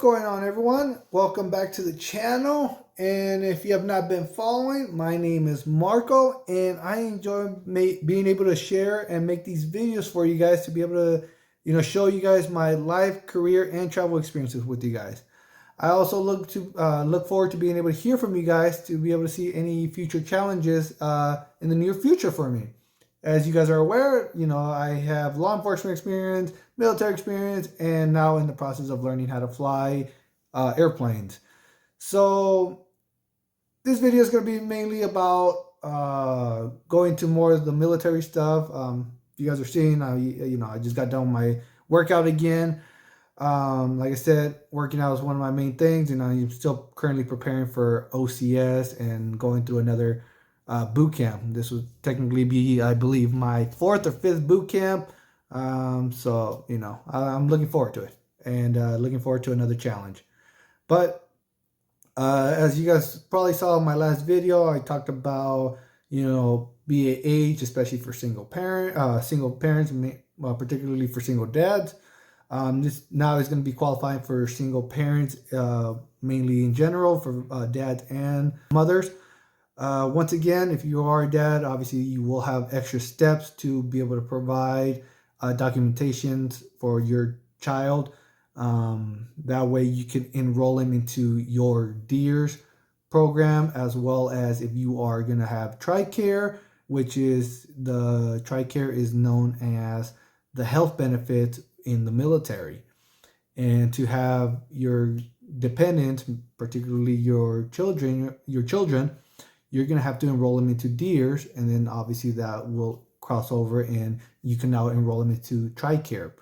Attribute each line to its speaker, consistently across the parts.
Speaker 1: going on, everyone? Welcome back to the channel. And if you have not been following, my name is Marco, and I enjoy being able to share and make these videos for you guys to be able to, show you guys my life, career, and travel experiences with you guys. I also look forward to being able to hear from you guys to be able to see any future challenges in the near future for me. As you guys are aware, I have law enforcement experience, military experience, and now in the process of learning how to fly airplanes. So this video is going to be mainly about going to more of the military stuff. You guys are seeing, I just got done with my workout again. Like I said, working out is one of my main things, and I'm still currently preparing for OCS and going through another boot camp. This would technically be, I believe, my 4th or 5th boot camp. So, I'm looking forward to it, and looking forward to another challenge. But as you guys probably saw in my last video, I talked about, BAH, especially for single parents, particularly for single dads. This now is going to be qualifying for single parents, mainly in general, for dads and mothers. Once again, if you are a dad, obviously you will have extra steps to be able to provide documentation for your child. That way you can enroll him into your DEERS program, as well as if you are going to have TRICARE, which is TRICARE is known as the health benefit in the military. And to have your dependents, particularly your children, you're going to have to enroll them into DEERS, and then obviously that will cross over and you can now enroll them into TRICARE.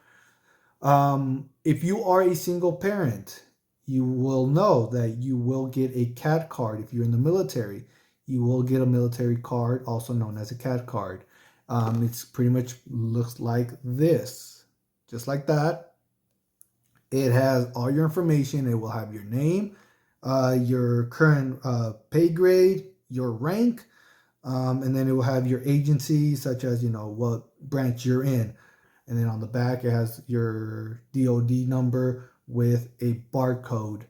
Speaker 1: If you are a single parent, you will know that you will get a CAT card. If you're in the military, you will get a military card, also known as a CAT card. It's pretty much looks like this, just like that. It has all your information. It will have your name, your current pay grade, your rank, and then it will have your agency, such as, what branch you're in. And then on the back, it has your DOD number with a barcode.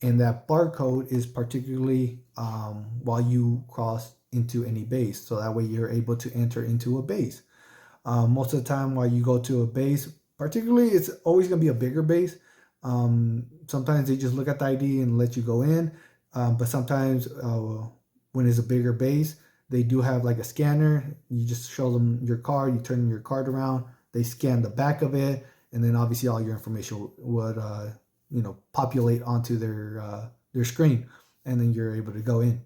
Speaker 1: And that barcode is particularly while you cross into any base. So that way you're able to enter into a base. Most of the time while you go to a base, particularly it's always going to be a bigger base. Sometimes they just look at the ID and let you go in. But sometimes when it's a bigger base, they do have like a scanner. You just show them your card, you turn your card around, they scan the back of it, and then obviously all your information would populate onto their screen, and then you're able to go in.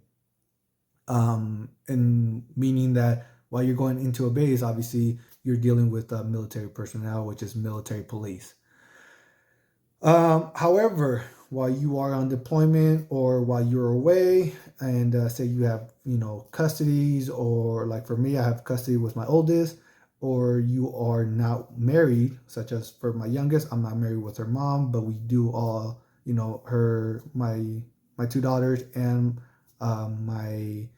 Speaker 1: And meaning that while you're going into a base, obviously you're dealing with military personnel, which is military police. However, while you are on deployment or while you're away, and say you have, custodies, or like for me, I have custody with my oldest, or you are not married, such as for my youngest, I'm not married with her mom, but we do all, my 2 daughters and my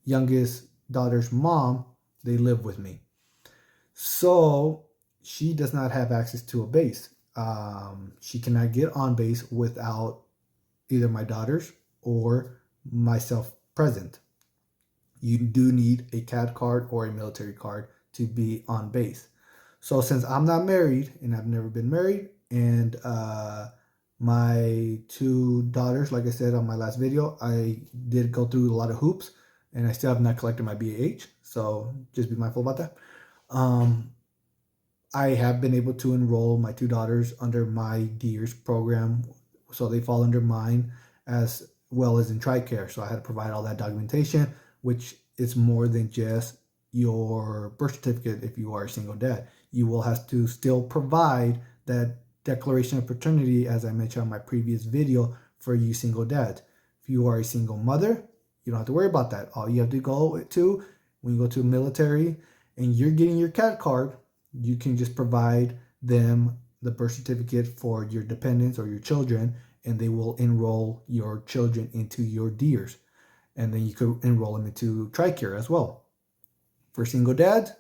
Speaker 1: youngest daughter's mom, they live with me. So she does not have access to a base. She cannot get on base without either my daughters or myself present. You do need a CAT card or a military card to be on base. So since I'm not married, and I've never been married, and my 2 daughters, like I said on my last video, I did go through a lot of hoops, and I still have not collected my BAH, so just be mindful about that. I have been able to enroll my 2 daughters under my DEERS program, so they fall under mine as well as in TRICARE. So I had to provide all that documentation, which is more than just your birth certificate. If you are a single dad, you will have to still provide that declaration of paternity, as I mentioned on my previous video, for you single dads. If you are a single mother, you don't have to worry about that. All you have to go to, when you go to military and you're getting your CAT card, you can just provide them the birth certificate for your dependents or your children, and they will enroll your children into your DEERS. And then you could enroll them into TRICARE as well. For single dads,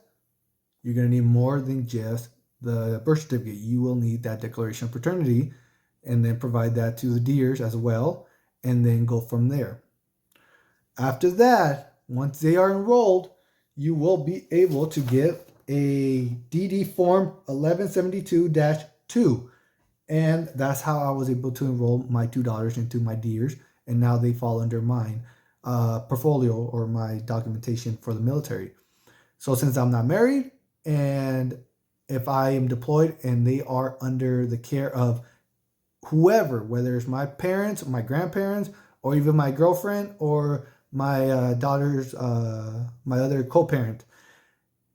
Speaker 1: you're going to need more than just the birth certificate. You will need that declaration of paternity, and then provide that to the DEERS as well, and then go from there. After that, once they are enrolled, you will be able to get a DD form 1172-2. And that's how I was able to enroll my two daughters into my DEERS. And now they fall under mine portfolio or my documentation for the military. So since I'm not married, and if I am deployed and they are under the care of whoever, whether it's my parents, my grandparents, or even my girlfriend or my daughter's, my other co-parent,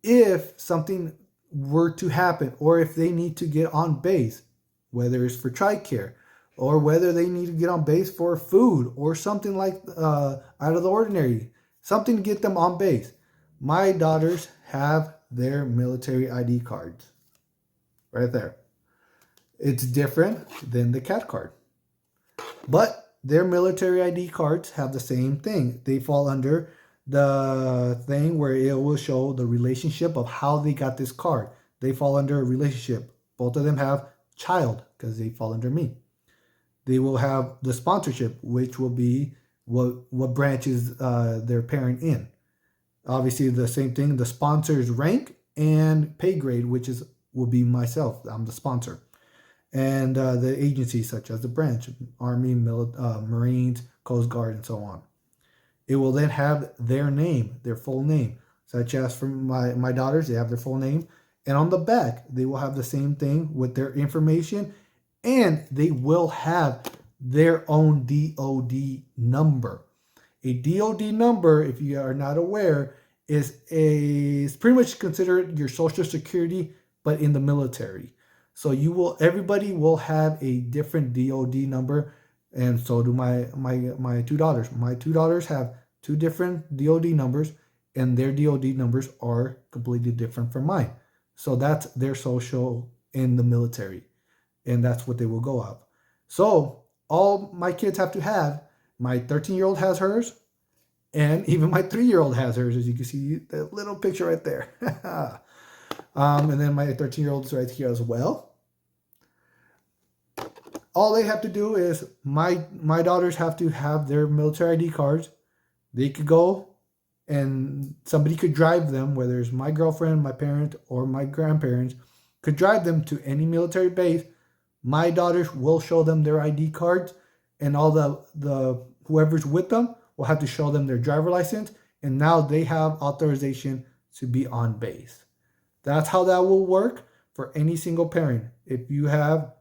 Speaker 1: if something were to happen or if they need to get on base, whether it's for TRICARE or whether they need to get on base for food or something like out of the ordinary, something to get them on base, my daughters have their military ID cards right there. It's different than the CAT card, but their military ID cards have the same thing. They fall under the thing where it will show the relationship of how they got this card. They fall under a relationship. Both of them have child because they fall under me. They will have the sponsorship, which will be what branch is their parent in. Obviously, the same thing, the sponsor's rank and pay grade, which will be myself. I'm the sponsor. And the agencies such as the branch, Army, Marines, Coast Guard, and so on. It will then have their name, their full name, such as for my daughters, they have their full name. And on the back, they will have the same thing with their information, and they will have their own DOD number. A DOD number, if you are not aware, is pretty much considered your social security, but in the military. So everybody will have a different DOD number, and so do my two daughters. My two daughters have two different DOD numbers, and their DOD numbers are completely different from mine. So that's their social in the military, and that's what they will go off. So all my kids have to have, my 13-year-old has hers, and even my 3-year-old has hers, as you can see that little picture right there. And then my 13-year-old is right here as well. All they have to do is, my daughters have to have their military ID cards. They could go and somebody could drive them, whether it's my girlfriend, my parent, or my grandparents, could drive them to any military base. My daughters will show them their ID cards, and all the whoever's with them will have to show them their driver license, and now they have authorization to be on base. That's how that will work for any single parent. If you have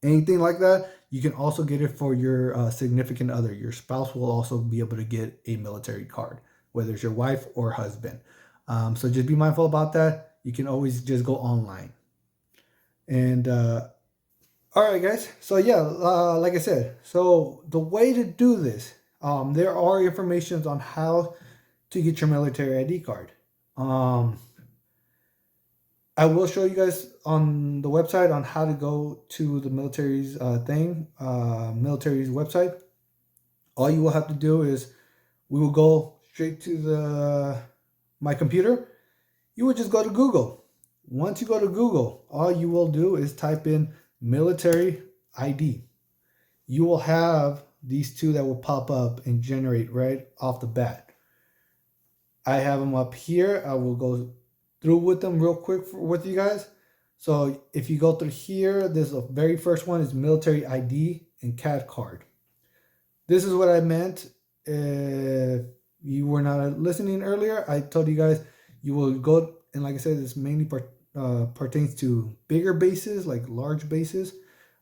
Speaker 1: anything like that, you can also get it for your significant other. Your spouse will also be able to get a military card, whether it's your wife or husband. So just be mindful about that. You can always just go online. And all right, guys. So yeah, like I said, so the way to do this, there are informations on how to get your military ID card. I will show you guys on the website on how to go to the military's military's website. All you will have to do is, we will go straight to my computer. You will just go to Google. Once you go to Google, all you will do is type in military ID. You will have these two that will pop up and generate right off the bat. I have them up here. I will go through with them real quick with you guys. So if you go through here, this the very first one is military ID and CAD card. This is what I meant. If you were not listening earlier, I told you guys you will go, and like I said, this mainly pertains to bigger bases, like large bases.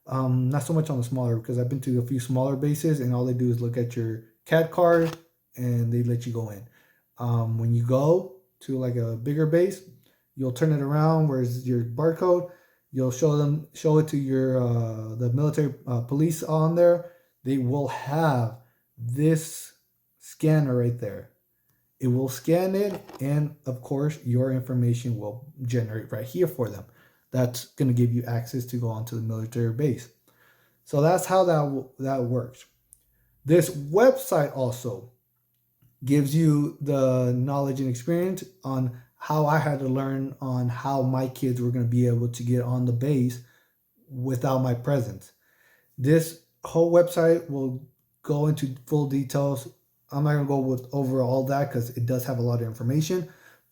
Speaker 1: Not so much on the smaller, because I've been to a few smaller bases and all they do is look at your CAD card and they let you go in. When you go to like a bigger base, you'll turn it around, where's your barcode, you'll show it to your the military police on there. They will have this scanner right there. It will scan it, and of course your information will generate right here for them. That's going to give you access to go onto the military base. So that's how that works. This website also gives you the knowledge and experience on how I had to learn on how my kids were going to be able to get on the base without my presence. This whole website will go into full details. I'm not gonna go with over all that because it does have a lot of information.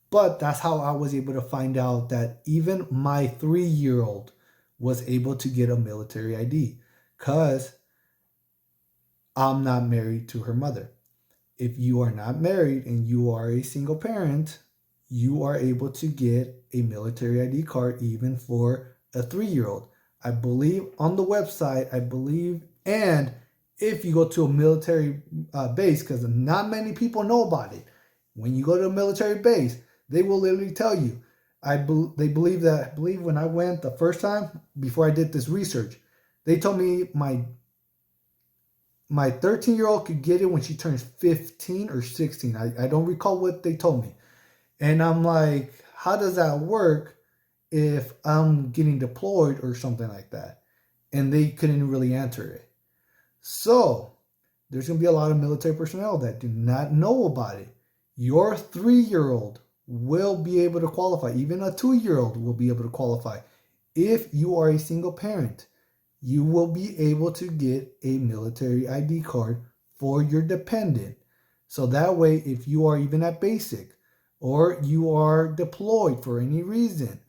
Speaker 1: But that's how I was able to find out that even my 3-year-old was able to get a military ID because I'm not married to her mother. If you are not married and you are a single parent, you are able to get a military ID card even for a 3-year-old. I believe on the website, and if you go to a military base, because not many people know about it, when you go to a military base, they will literally tell you. They believe that. I believe when I went the first time before I did this research, they told me my 13-year-old could get it when she turns 15 or 16. I don't recall what they told me. And I'm like, how does that work if I'm getting deployed or something like that? And they couldn't really answer it. So there's going to be a lot of military personnel that do not know about it. Your 3-year-old will be able to qualify. Even a 2-year-old will be able to qualify. If you are a single parent, you will be able to get a military ID card for your dependent. So that way, if you are even at basic or you are deployed for any reason,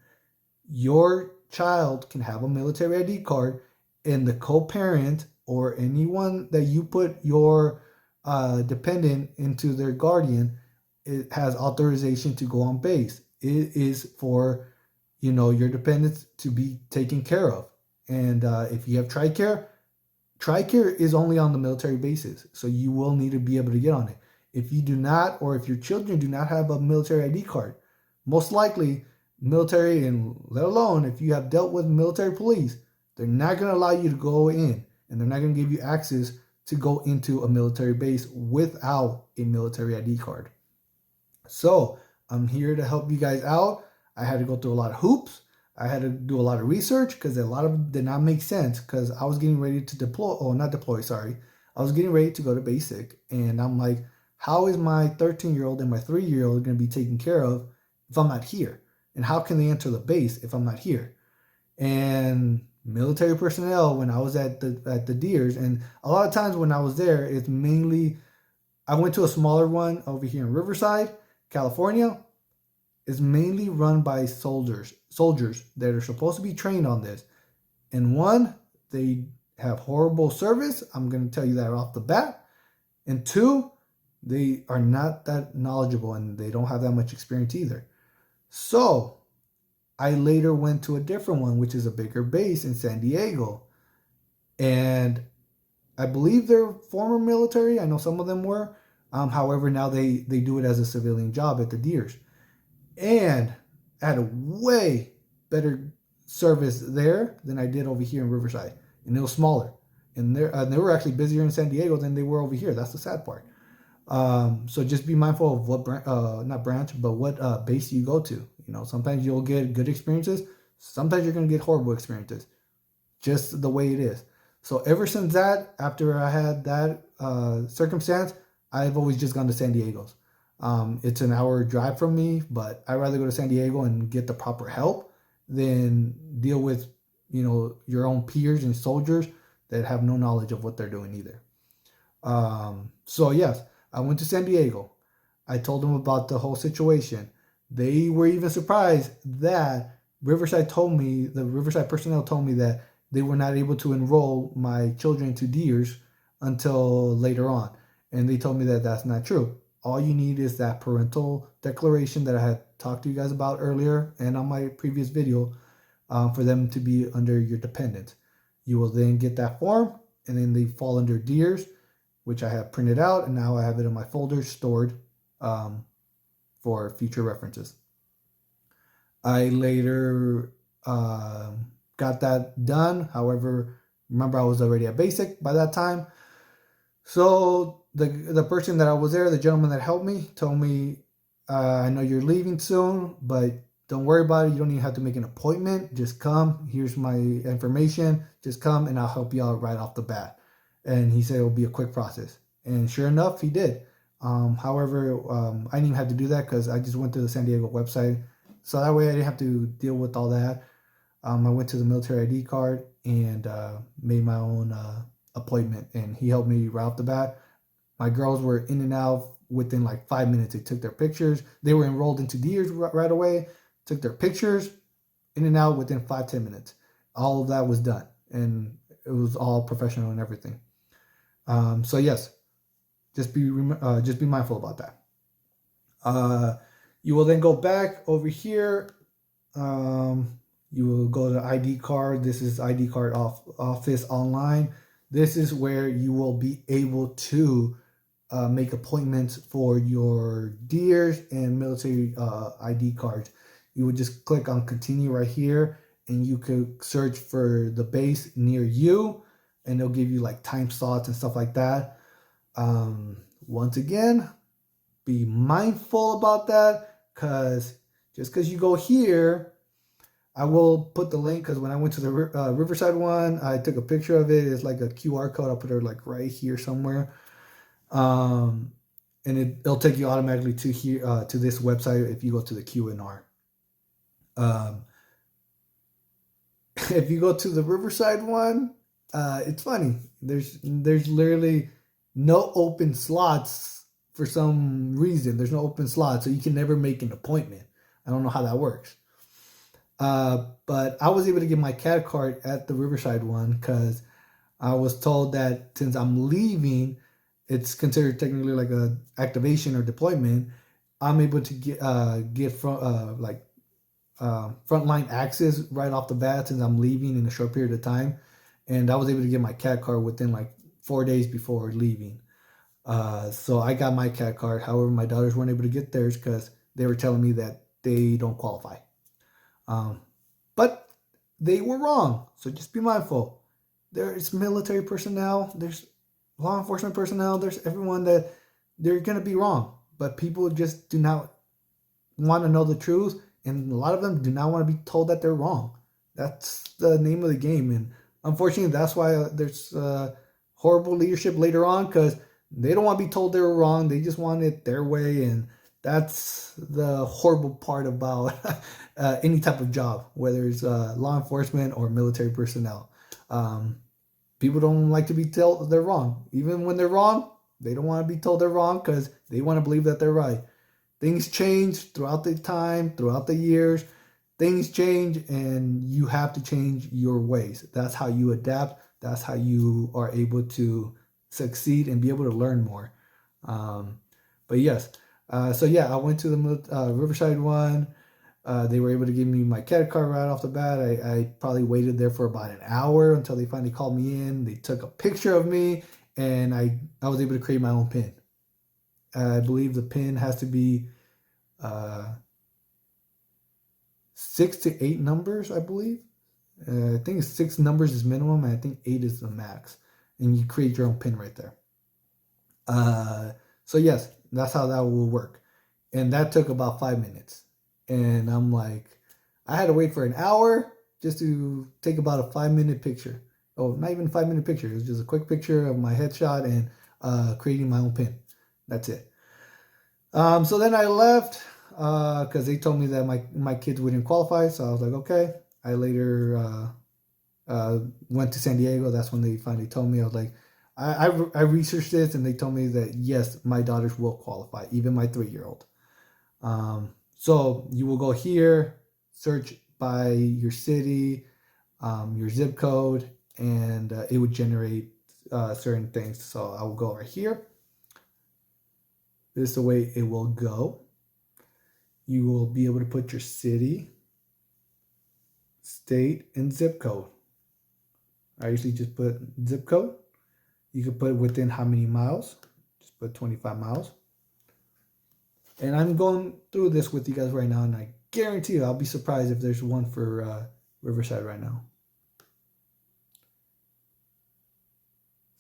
Speaker 1: your child can have a military ID card, and the co-parent or anyone that you put your dependent into their guardian, it has authorization to go on base. It is for your dependents to be taken care of. And if you have TRICARE is only on the military bases, so you will need to be able to get on it. If you do not, or if your children do not have a military ID card, most likely military, and let alone if you have dealt with military police, they're not going to allow you to go in, and they're not going to give you access to go into a military base without a military ID card. So I'm here to help you guys out. I had to go through a lot of hoops. I had to do a lot of research because a lot of it did not make sense because I was getting ready to deploy. Oh, not deploy, sorry. I was getting ready to go to basic. And I'm like, how is my 13-year-old and my 3-year-old going to be taken care of if I'm not here? And how can they enter the base if I'm not here? And military personnel, when I was at the DEERS, and a lot of times when I was there, it's mainly, I went to a smaller one over here in Riverside, California. Is mainly run by soldiers that are supposed to be trained on this. And one, they have horrible service. I'm going to tell you that off the bat. And two, they are not that knowledgeable and they don't have that much experience either. So I later went to a different one, which is a bigger base in San Diego. And I believe they're former military. I know some of them were. However, now they do it as a civilian job at the DEERS. And I had a way better service there than I did over here in Riverside. And it was smaller. And they were actually busier in San Diego than they were over here. That's the sad part. So just be mindful of what not branch, but what base you go to. Sometimes you'll get good experiences. Sometimes you're going to get horrible experiences. Just the way it is. So ever since that, after I had that circumstance, I've always just gone to San Diego's. It's an hour drive from me, but I'd rather go to San Diego and get the proper help than deal with, your own peers and soldiers that have no knowledge of what they're doing either. So yes, I went to San Diego. I told them about the whole situation. They were even surprised that the Riverside personnel told me that they were not able to enroll my children to DEERS until later on. And they told me that that's not true. All you need is that parental declaration that I had talked to you guys about earlier and on my previous video for them to be under your dependent. You will then get that form, and then they fall under DEERS, which I have printed out, and now I have it in my folder stored for future references. I later got that done. However, remember I was already at basic by that time. So the person that I was there, the gentleman that helped me, told me, I know you're leaving soon, but don't worry about it. You don't even have to make an appointment. Just come. Here's my information. Just come and I'll help you out right off the bat. And he said it'll be a quick process. And sure enough, he did. However, I didn't even have to do that because I just went to the San Diego website. So that way I didn't have to deal with all that. I went to the military ID card and made my own appointment, and he helped me right off the bat. My girls were in and out within like 5 minutes. They took their pictures. They were enrolled into DEERS right away, took their pictures, in and out within 5-10 minutes. All of that was done, and it was all professional and everything. So yes, just be mindful about that. You will then go back over here. You will go to ID card. This is ID card office online. This is where you will be able to make appointments for your DEERS and military ID cards. You would just click on continue right here, and you could search for the base near you, and they'll give you like time slots and stuff like that. Once again, be mindful about that, because just because you go here, I will put the link, because when I went to the Riverside one, I took a picture of it. It's like a QR code. I'll put it like right here somewhere. And it'll take you automatically to here to this website if you go to the Q&R. If you go to the Riverside one, it's funny. There's literally no open slots for some reason. There's no open slots, so you can never make an appointment. I don't know how that works. But I was able to get my CAD card at the Riverside one, because I was told that since I'm leaving, it's considered technically like a activation or deployment. I'm able to get frontline access right off the bat, since I'm leaving in a short period of time. And I was able to get my CAD card within like 4 days before leaving. So I got my CAD card. However, my daughters weren't able to get theirs because they were telling me that they don't qualify. But they were wrong. So just be mindful. There's military personnel, there's law enforcement personnel, there's everyone that they're going to be wrong. But people just do not want to know the truth. And a lot of them do not want to be told that they're wrong. That's the name of the game. And unfortunately, that's why there's horrible leadership later on, because they don't want to be told they were wrong. They just want it their way. And that's the horrible part about any type of job, whether it's law enforcement or military personnel. People don't like to be told they're wrong. Even when they're wrong, they don't want to be told they're wrong, because they want to believe that they're right. Things change throughout the time, throughout the years. Things change, and you have to change your ways. That's how you adapt. That's how you are able to succeed and be able to learn more. But yes, so yeah, I went to the Riverside one. They were able to give me my CAD card right off the bat. I probably waited there for about an hour until they finally called me in. They took a picture of me, and I was able to create my own PIN. I believe the PIN has to be 6 to 8 numbers, I believe. I think 6 numbers is minimum, and I think 8 is the max. And you create your own PIN right there. So yes, that's how that will work. And that took about 5 minutes. And I'm like, I had to wait for an hour just to take about a 5-minute picture. Oh, not even a 5-minute picture. It was just a quick picture of my headshot and creating my own PIN. That's it. So then I left because they told me that my kids wouldn't qualify. So I was like, okay. I later went to San Diego. That's when they finally told me. I was like, I researched this, and they told me that yes, my daughters will qualify, even my 3-year-old. So you will go here, search by your city, your zip code, and it would generate certain things. So I will go right here. This is the way it will go. You will be able to put your city, state, and zip code. I usually just put zip code. You can put within how many miles. Just put 25 miles. And I'm going through this with you guys right now, and I guarantee you I'll be surprised if there's one for Riverside right now.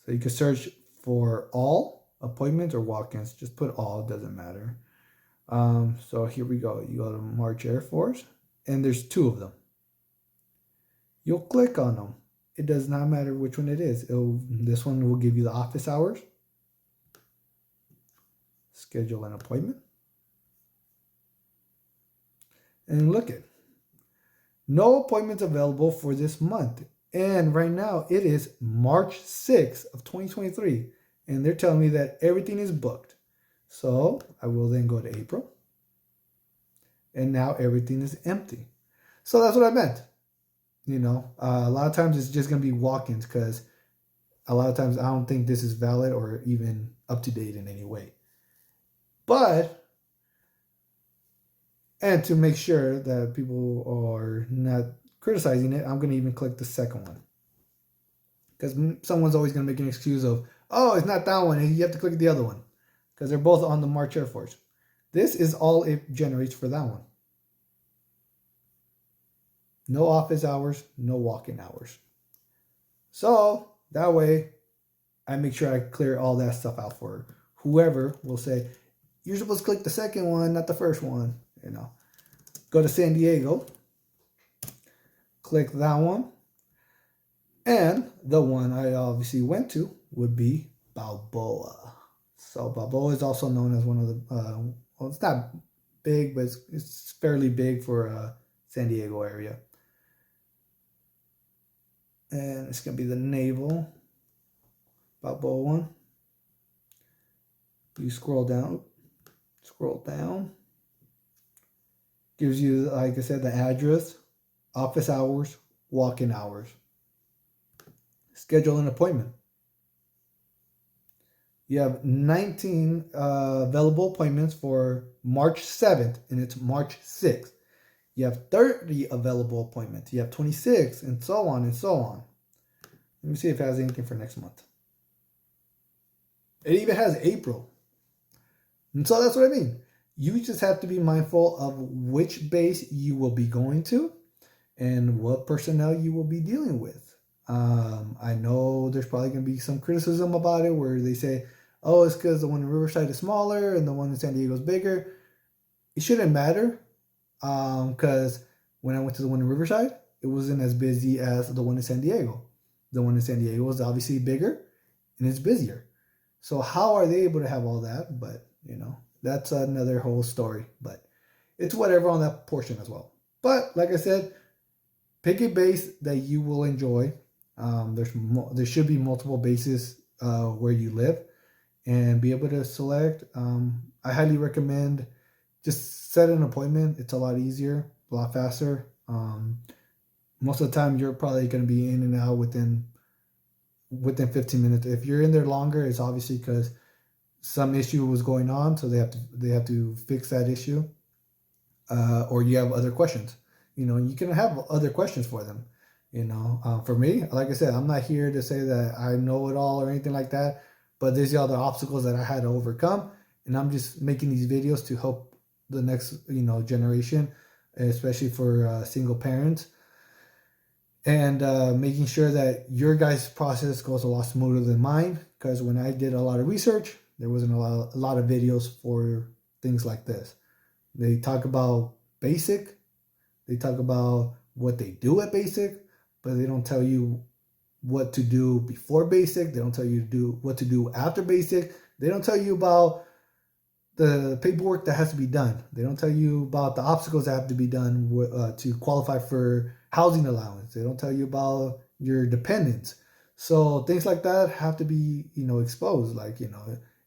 Speaker 1: So you can search for all appointments or walk-ins. Just put all, it doesn't matter. So here we go. You go to March Air Force, and there's 2 of them. You'll click on them. It does not matter which one it is. This one will give you the office hours. Schedule an appointment. And look it. No appointments available for this month. And right now it is March 6th of 2023. And they're telling me that everything is booked. So I will then go to April. And now everything is empty. So that's what I meant. A lot of times it's just going to be walk-ins because a lot of times I don't think this is valid or even up to date in any way. But, and to make sure that people are not criticizing it, I'm going to even click the second one. Because someone's always going to make an excuse of, oh, it's not that one, and you have to click the other one. Because they're both on the March Air Force. This is all it generates for that one. No office hours, no walk-in hours. So that way, I make sure I clear all that stuff out for whoever will say, you're supposed to click the second one, not the first one. Go to San Diego, click that one. And the one I obviously went to would be Balboa. So Balboa is also known as one of the, well, it's not big, but it's fairly big for San Diego area. And it's going to be the naval Balboa one. You scroll down, gives you, like I said, the address, office hours, walk-in hours. Schedule an appointment. You have 19 available appointments for March 7th, and it's March 6th. You have 30 available appointments. You have 26, and so on and so on. Let me see if it has anything for next month. It even has April. And so that's what I mean. You just have to be mindful of which base you will be going to and what personnel you will be dealing with. I know there's probably going to be some criticism about it where they say, oh, it's because the one in Riverside is smaller and the one in San Diego is bigger. It shouldn't matter because when I went to the one in Riverside, it wasn't as busy as the one in San Diego. The one in San Diego was obviously bigger and it's busier. So how are they able to have all that? But, that's another whole story. But it's whatever on that portion as well. But like I said, pick a base that you will enjoy. There should be multiple bases where you live and be able to select. I highly recommend just set an appointment. It's a lot easier, a lot faster. Most of the time, you're probably going to be in and out within 15 minutes. If you're in there longer, it's obviously because some issue was going on, so they have to fix that issue, or you have other questions. You can have other questions for them. For me, like I said, I'm not here to say that I know it all or anything like that, but there's the other obstacles that I had to overcome, and I'm just making these videos to help the next generation, especially for single parents, and making sure that your guys' process goes a lot smoother than mine. Because when I did a lot of research, there wasn't a lot of videos for things like this. They talk about basic, they talk about what they do at basic, but they don't tell you what to do before basic. They don't tell you what to do after basic. They don't tell you about the paperwork that has to be done. They don't tell you about the obstacles that have to be done to qualify for housing allowance. They don't tell you about your dependents. So things like that have to be, exposed.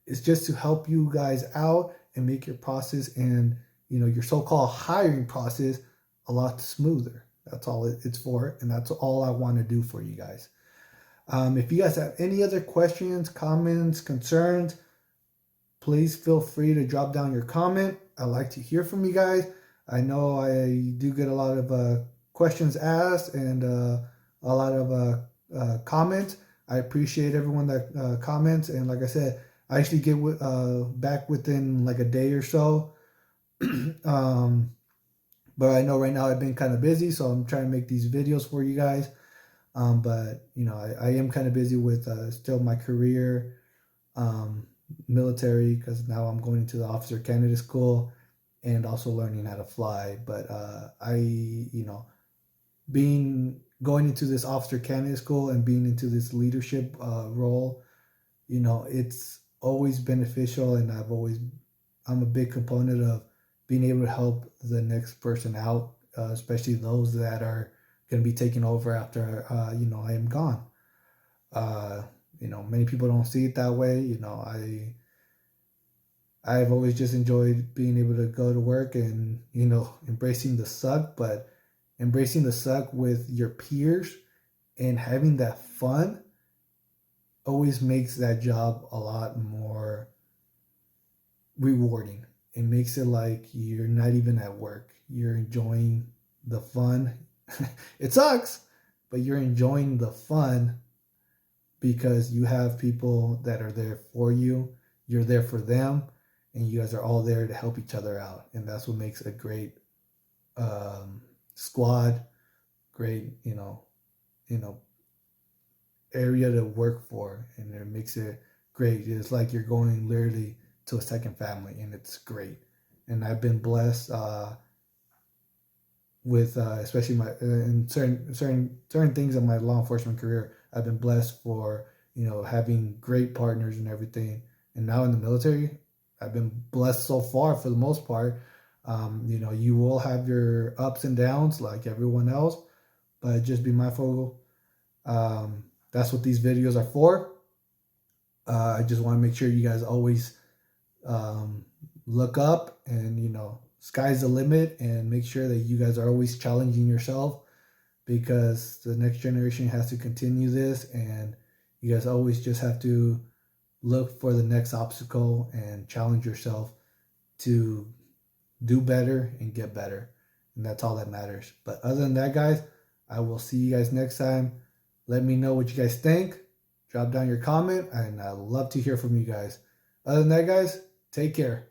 Speaker 1: It's just to help you guys out and make your process and, your so-called hiring process a lot smoother. That's all it's for, and that's all I want to do for you guys. If you guys have any other questions, comments, concerns, please feel free to drop down your comment. I like to hear from you guys. I know I do get a lot of questions asked and a lot of comments. I appreciate everyone that comments, and like I said, I actually get back within like a day or so. But I know right now I've been kind of busy, so I'm trying to make these videos for you guys. But I am kind of busy with still my career, military, because now I'm going into the officer candidate school and also learning how to fly. But going into this officer candidate school and being into this leadership role, it's always beneficial, and I'm a big component of being able to help the next person out, especially those that are going to be taking over after, I am gone. Many people don't see it that way. I've always just enjoyed being able to go to work and, embracing the suck, but embracing the suck with your peers and having that fun always makes that job a lot more rewarding. It makes it like you're not even at work. You're enjoying the fun. It sucks, but you're enjoying the fun because you have people that are there for you. You're there for them, and you guys are all there to help each other out. And that's what makes a great squad, great, area to work for, and it makes it great. It's like you're going literally to a second family, and it's great. And I've been blessed with especially my in certain things in my law enforcement career. I've been blessed for having great partners and everything. And now in the military, I've been blessed so far for the most part. You will have your ups and downs like everyone else, but just be mindful. That's what these videos are for. I just want to make sure you guys always look up, and sky's the limit, and make sure that you guys are always challenging yourself, because the next generation has to continue this, and you guys always just have to look for the next obstacle and challenge yourself to do better and get better. And that's all that matters. But other than that, guys, I will see you guys next time. Let me know what you guys think. Drop down your comment, and I'd love to hear from you guys. Other than that, guys, take care.